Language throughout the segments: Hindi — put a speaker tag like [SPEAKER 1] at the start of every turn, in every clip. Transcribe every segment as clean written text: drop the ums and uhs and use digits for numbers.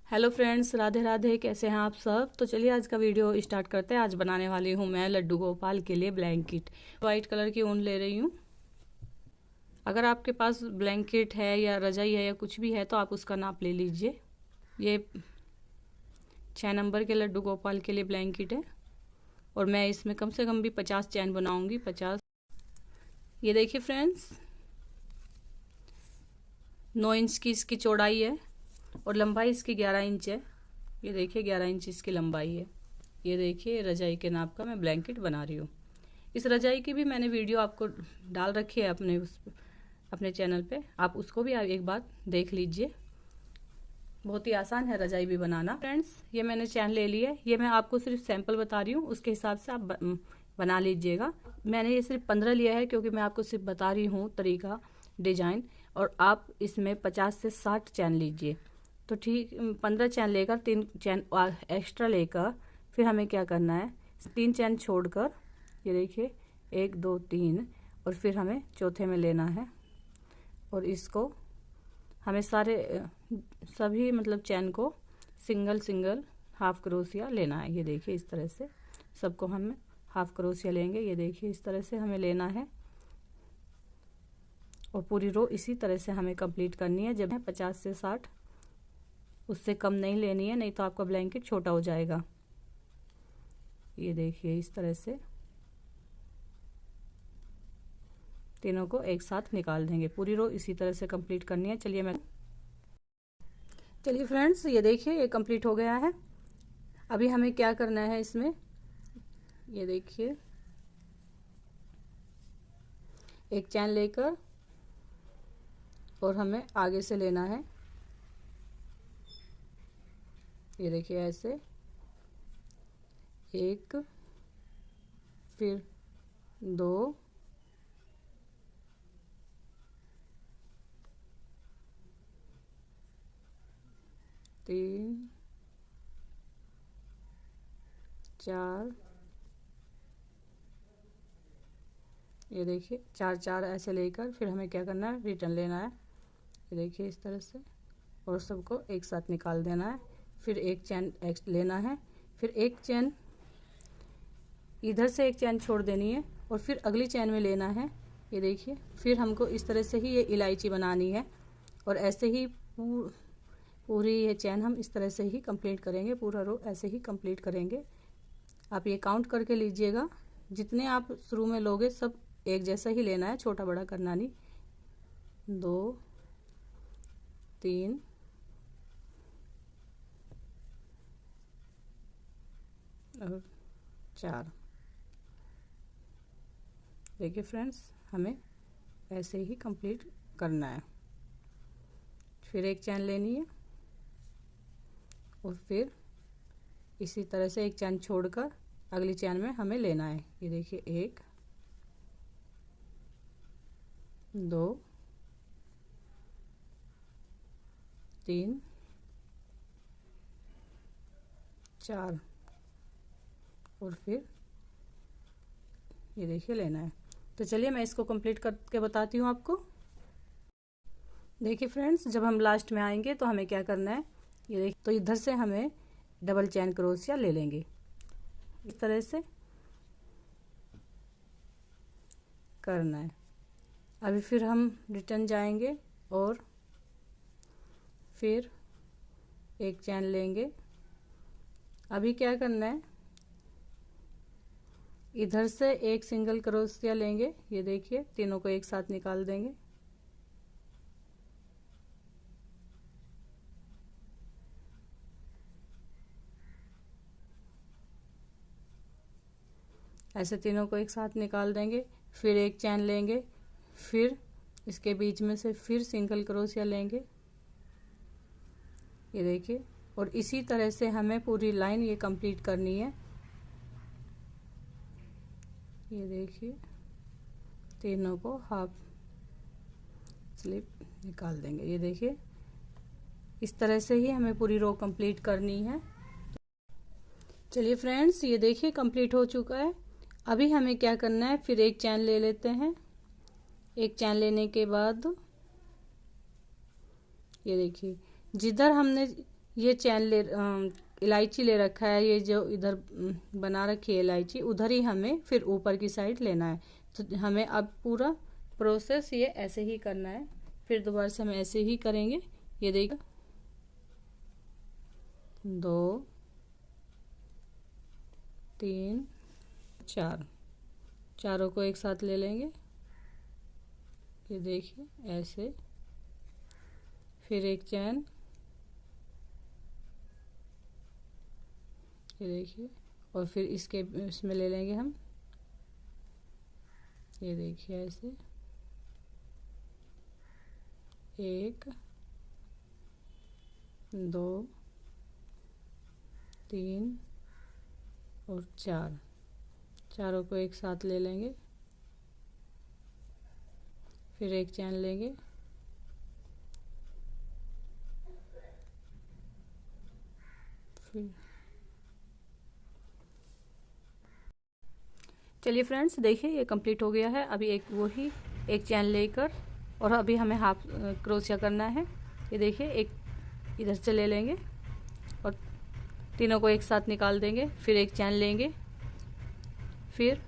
[SPEAKER 1] Hello friends, Radhe Radhe. कैसे हैं आप सब? तो चलिए आज का वीडियो स्टार्ट करते हैं। आज बनाने वाली हूँ मैं लड्डू गोपाल के लिए ब्लैंकेट। वाइट कलर की ऊन ले रही हूँ। अगर आपके पास ब्लैंकेट है या रजाई है या कुछ भी है तो आप उसका नाप ले लीजिए। ये 6 नंबर के लड्डू गोपाल के लिए ब्लैंकेट है और मैं इसमें कम से कम भी 50 चैन बनाऊंगी। 50। ये देखिए फ्रेंड्स, 9 इंच की इसकी चौड़ाई है और लंबाई इसकी 11 इंच है। ये देखिए 11 इंच इसकी लंबाई है। ये देखिए रजाई के नाप का मैं ब्लैंकेट बना रही हूँ। इस रजाई की भी मैंने वीडियो आपको डाल रखी है अपने चैनल पे, आप उसको भी एक बार देख लीजिए। बहुत ही आसान है रजाई भी बनाना। फ्रेंड्स, ये मैंने चैन ले ली है। ये मैं आपको सिर्फ सैंपल बता रही हूँ, उसके हिसाब से आप बना लीजिएगा। मैंने ये सिर्फ 15 लिया है क्योंकि मैं आपको सिर्फ बता रही हूँ तरीका, डिजाइन, और आप इसमें 50 से 60 चैन लीजिए। तो ठीक 15 चैन लेकर 3 चैन एक्स्ट्रा लेकर फिर हमें क्या करना है, 3 चैन छोड़कर, ये देखिए 1 2 3, और फिर हमें चौथे में लेना है और इसको हमें सभी मतलब चैन को सिंगल सिंगल हाफ क्रोशिया लेना है। ये देखिए इस तरह से सबको हम हाफ क्रोशिया लेंगे। ये देखिए इस तरह से हमें लेना है और पूरी रो इसी तरह से हमें कंप्लीट करनी है। जब है 50 से 60, उससे कम नहीं लेनी है, नहीं तो आपका ब्लैंकेट छोटा हो जाएगा। ये देखिए इस तरह से तीनों को एक साथ निकाल देंगे। पूरी रो इसी तरह से कंप्लीट करनी है। चलिए फ्रेंड्स, ये देखिए ये कंप्लीट हो गया है। अभी हमें क्या करना है इसमें, ये देखिए एक चैन लेकर और हमें आगे से लेना है। ये देखिए ऐसे 1, फिर 2, 3, 4, ये देखिए 4 ऐसे लेकर फिर हमें क्या करना है, रिटर्न लेना है। ये देखिए इस तरह से, और सबको एक साथ निकाल देना है। फिर एक चैन लेना है, फिर एक चैन इधर से एक चैन छोड़ देनी है और फिर अगली चैन में लेना है। ये देखिए फिर हमको इस तरह से ही ये इलायची बनानी है और ऐसे ही पूरी ये चैन हम इस तरह से ही कंप्लीट करेंगे। पूरा रो ऐसे ही कंप्लीट करेंगे। आप ये काउंट करके लीजिएगा, जितने आप शुरू में लोगे सब एक जैसा ही लेना है, छोटा बड़ा करना नहीं। 2, 3, और 4। देखिए फ्रेंड्स, हमें ऐसे ही कंप्लीट करना है। फिर एक चैन लेनी है और फिर इसी तरह से एक चैन छोड़कर अगली चैन में हमें लेना है। ये देखिए 1 2 3 4, और फिर ये देखिए लेना है। तो चलिए मैं इसको कंप्लीट करके बताती हूँ आपको। देखिए फ्रेंड्स, जब हम लास्ट में आएंगे तो हमें क्या करना है, ये देखिए तो इधर से हमें डबल चैन क्रोशिया ले लेंगे इस तरह से करना है। अभी फिर हम रिटर्न जाएंगे और फिर एक चैन लेंगे। अभी क्या करना है, इधर से एक सिंगल क्रोशिया लेंगे। ये देखिए तीनों को एक साथ निकाल देंगे। ऐसे तीनों को एक साथ निकाल देंगे। फिर एक चैन लेंगे, फिर इसके बीच में से फिर सिंगल क्रोशिया लेंगे। ये देखिए, और इसी तरह से हमें पूरी लाइन ये कंप्लीट करनी है। ये देखिए तीनों को हाफ स्लिप निकाल देंगे। ये देखिए इस तरह से ही हमें पूरी रो कंप्लीट करनी है। चलिए फ्रेंड्स, ये देखिए कंप्लीट हो चुका है। अभी हमें क्या करना है, फिर एक चैन ले लेते हैं। एक चैन लेने के बाद ये देखिए, जिधर हमने ये चैन इलायची ले रखा है, ये जो इधर बना रखी है इलायची, उधर ही हमें फिर ऊपर की साइड लेना है। तो हमें अब पूरा प्रोसेस ये ऐसे ही करना है। फिर दोबारा से हम ऐसे ही करेंगे। ये देखिए, 2 3 4, चारों को एक साथ ले लेंगे। ये देखिए ऐसे, फिर एक चैन, ये देखिए, और फिर इसमें ले लेंगे हम। ये देखिए ऐसे, 1 2 3 और 4, चारों को एक साथ ले लेंगे। फिर एक चैन लेंगे, फिर चलिए फ्रेंड्स, देखिए ये कंप्लीट हो गया है। अभी एक चैन लेकर, और अभी हमें हाफ क्रोशिया करना है। ये देखिए, एक इधर से ले लेंगे और तीनों को एक साथ निकाल देंगे। फिर एक चैन लेंगे, फिर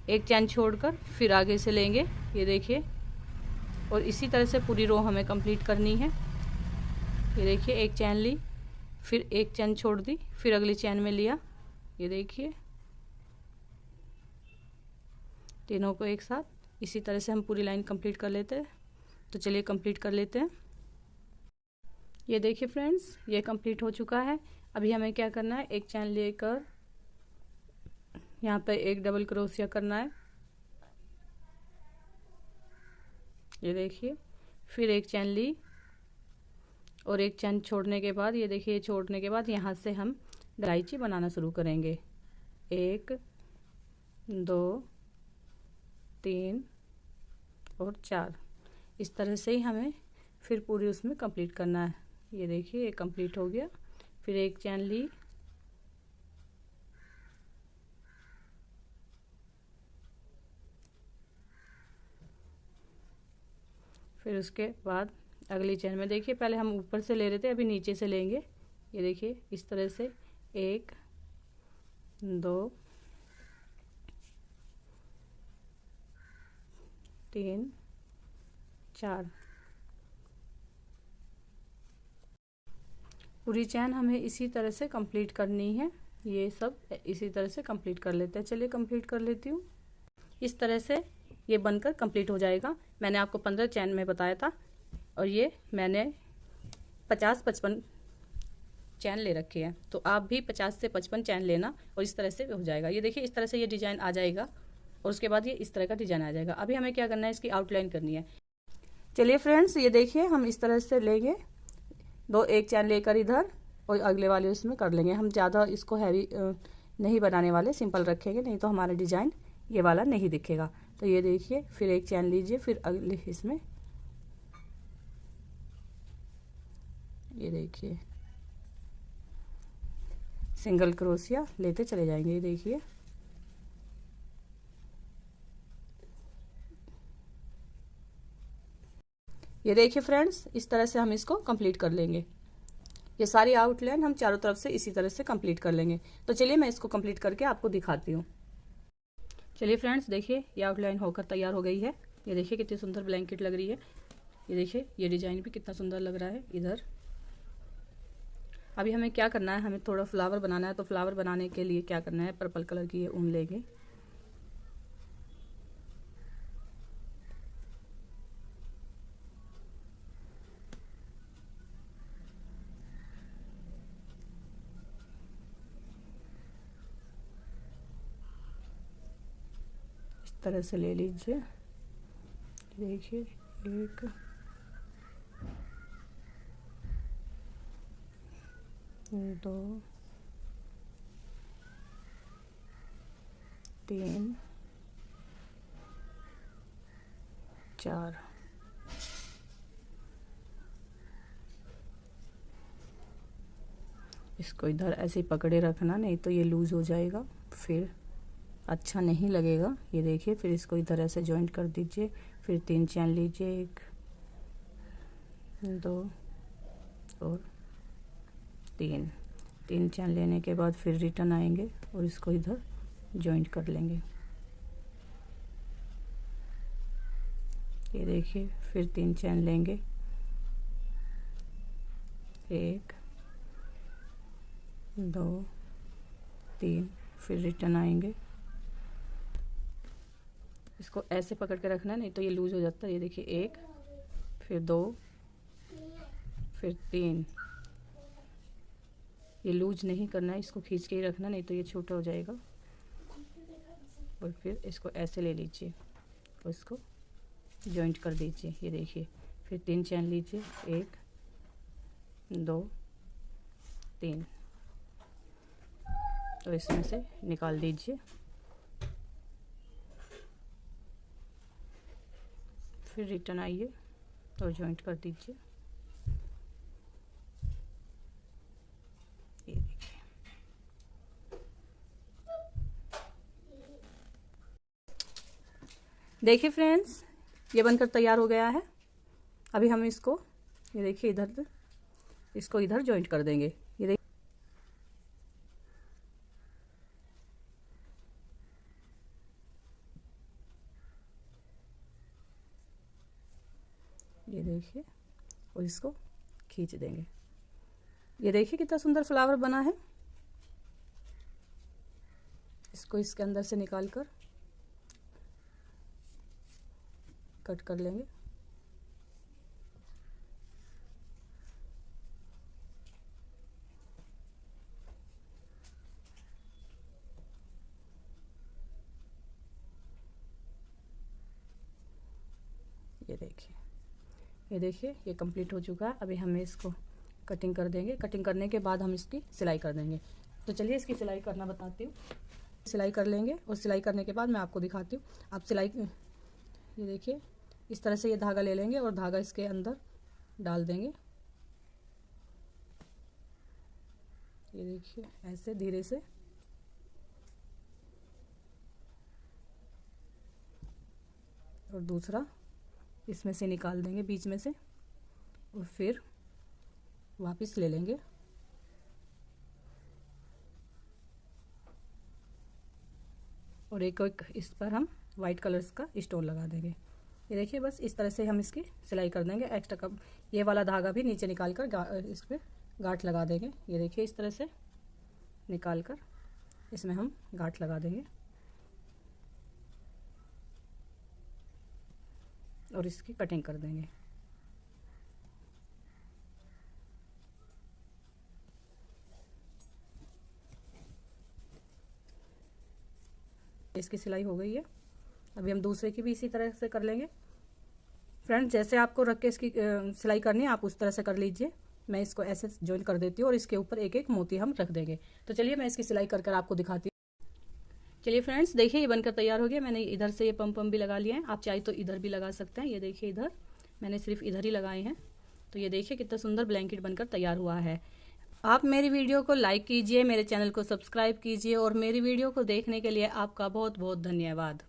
[SPEAKER 1] एक चैन छोड़कर फिर आगे से लेंगे। ये देखिए, और इसी तरह से पूरी रो हमें कंप्लीट करनी है। ये देखिए, एक चैन ली, फिर एक चैन छोड़ दी, फिर अगली चैन में लिया। ये देखिए, तीनों को एक साथ इसी तरह से हम पूरी लाइन कंप्लीट कर लेते हैं। तो चलिए कंप्लीट कर लेते हैं। ये देखिए फ्रेंड्स, ये कंप्लीट हो चुका है। अभी हमें क्या करना है, एक चैन लेकर यहाँ पर एक डबल क्रोशिया करना है। ये देखिए, फिर एक चैन ली और एक चैन छोड़ने के बाद, ये देखिए छोड़ने के बाद यहाँ से हम इलायची बनाना शुरू करेंगे। 1 2 3 और 4, इस तरह से ही हमें फिर पूरी उसमें कंप्लीट करना है। ये देखिए, ये कंप्लीट हो गया। फिर एक चैन ली, फिर उसके बाद अगली चैन में देखिए, पहले हम ऊपर से ले रहे थे, अभी नीचे से लेंगे। ये देखिए इस तरह से 1 2 3 4, पूरी चैन हमें इसी तरह से कंप्लीट करनी है। ये सब इसी तरह से कंप्लीट कर लेते हैं। चलिए कंप्लीट कर लेती हूँ। इस तरह से ये बनकर कंप्लीट हो जाएगा। मैंने आपको 15 चैन में बताया था, और ये मैंने 50-55 चैन ले रखी है। तो आप भी 50 से 55 चैन लेना, और इस तरह से हो जाएगा। ये देखिए, इस तरह से ये डिज़ाइन आ जाएगा, और उसके बाद ये इस तरह का डिज़ाइन आ जाएगा। अभी हमें क्या करना है, इसकी आउटलाइन करनी है। चलिए फ्रेंड्स, ये देखिए, हम इस तरह से लेंगे, एक चैन लेकर इधर और अगले वाले उसमें कर लेंगे। हम ज़्यादा इसको हैवी नहीं बनाने वाले, सिंपल रखेंगे, नहीं तो हमारा डिज़ाइन ये वाला नहीं दिखेगा। तो ये देखिए, फिर एक चैन लीजिए, फिर अगले इसमें ये देखिए सिंगल क्रोशिया लेते चले जाएंगे। ये देखिए, ये देखिए फ्रेंड्स, इस तरह से हम इसको कंप्लीट कर लेंगे। ये सारी आउटलाइन हम चारों तरफ से इसी तरह से कंप्लीट कर लेंगे। तो चलिए मैं इसको कंप्लीट करके आपको दिखाती हूँ। चलिए फ्रेंड्स, देखिए ये आउटलाइन होकर तैयार हो गई है। ये देखिए कितनी सुंदर ब्लैंकेट लग रही है। ये देखिए, ये डिज़ाइन भी कितना सुंदर लग रहा है इधर। अभी हमें क्या करना है, हमें थोड़ा फ्लावर बनाना है। तो फ्लावर बनाने के लिए क्या करना है, पर्पल कलर की ये ऊन लेंगे। इस तरह से ले लीजिए। देखिए, 1 2 3 4, इसको इधर ऐसे ही पकड़े रखना, नहीं तो ये लूज़ हो जाएगा, फिर अच्छा नहीं लगेगा। ये देखिए, फिर इसको इधर ऐसे जॉइंट कर दीजिए। फिर 3 चैन लीजिए, 1 2 और 3 चैन लेने के बाद फिर रिटर्न आएंगे और इसको इधर जॉइंट कर लेंगे। ये देखिए, फिर 3 चैन लेंगे, 1 2 3, फिर रिटर्न आएंगे। इसको ऐसे पकड़ के रखना है, नहीं तो ये लूज हो जाता है। ये देखिए, 1 फिर 2 फिर 3, ये लूज नहीं करना है, इसको खींच के ही रखना, नहीं तो ये छोटा हो जाएगा। और फिर इसको ऐसे ले लीजिए और इसको जॉइंट कर दीजिए। ये देखिए, फिर 3 चैन लीजिए, 1 2 3, तो इसमें से निकाल दीजिए। फिर रिटर्न आइए और जॉइंट कर दीजिए। ये देखिए, देखिए फ्रेंड्स, ये बनकर तैयार हो गया है। अभी हम इसको, ये देखिए, इधर इसको इधर जॉइंट कर देंगे। ये देखिए, ये देखिए, और इसको खींच देंगे। ये देखिए कितना सुंदर फ्लावर बना है। इसको इसके अंदर से निकाल कर कट कर लेंगे। ये देखिए, ये देखिए, ये कंप्लीट हो चुका है। अभी हमें इसको कटिंग कर देंगे। कटिंग करने के बाद हम इसकी सिलाई कर देंगे। तो चलिए इसकी सिलाई करना बताती हूँ। सिलाई कर लेंगे और सिलाई करने के बाद मैं आपको दिखाती हूँ। आप सिलाई, ये देखिए, इस तरह से ये धागा ले लेंगे और धागा इसके अंदर डाल देंगे। ये देखिए, ऐसे धीरे से, और दूसरा इसमें से निकाल देंगे बीच में से, और फिर वापस ले लेंगे। और एक इस पर हम वाइट कलर्स का स्टोन लगा देंगे। ये देखिए, बस इस तरह से हम इसकी सिलाई कर देंगे। एक्स्ट्रा का ये वाला धागा भी नीचे निकाल कर इस पर गांठ लगा देंगे। ये देखिए, इस तरह से निकाल कर इसमें हम गांठ लगा देंगे और इसकी कटिंग कर देंगे। इसकी सिलाई हो गई है। अभी हम दूसरे की भी इसी तरह से कर लेंगे। फ्रेंड्स, जैसे आपको रख के इसकी सिलाई करनी है, आप उस तरह से कर लीजिए। मैं इसको ऐसे जॉइन कर देती हूँ और इसके ऊपर एक एक मोती हम रख देंगे। तो चलिए मैं इसकी सिलाई कर आपको दिखाती हूँ। चलिए फ्रेंड्स, देखिए, ये बनकर तैयार हो गया। मैंने इधर से ये पम भी लगा लिए हैं। आप चाहे तो इधर भी लगा सकते हैं। ये देखिए, इधर मैंने सिर्फ इधर ही लगाए हैं। तो ये देखिए कितना सुंदर ब्लैंकेट बनकर तैयार हुआ है। आप मेरी वीडियो को लाइक कीजिए, मेरे चैनल को सब्सक्राइब कीजिए, और मेरी वीडियो को देखने के लिए आपका बहुत बहुत धन्यवाद।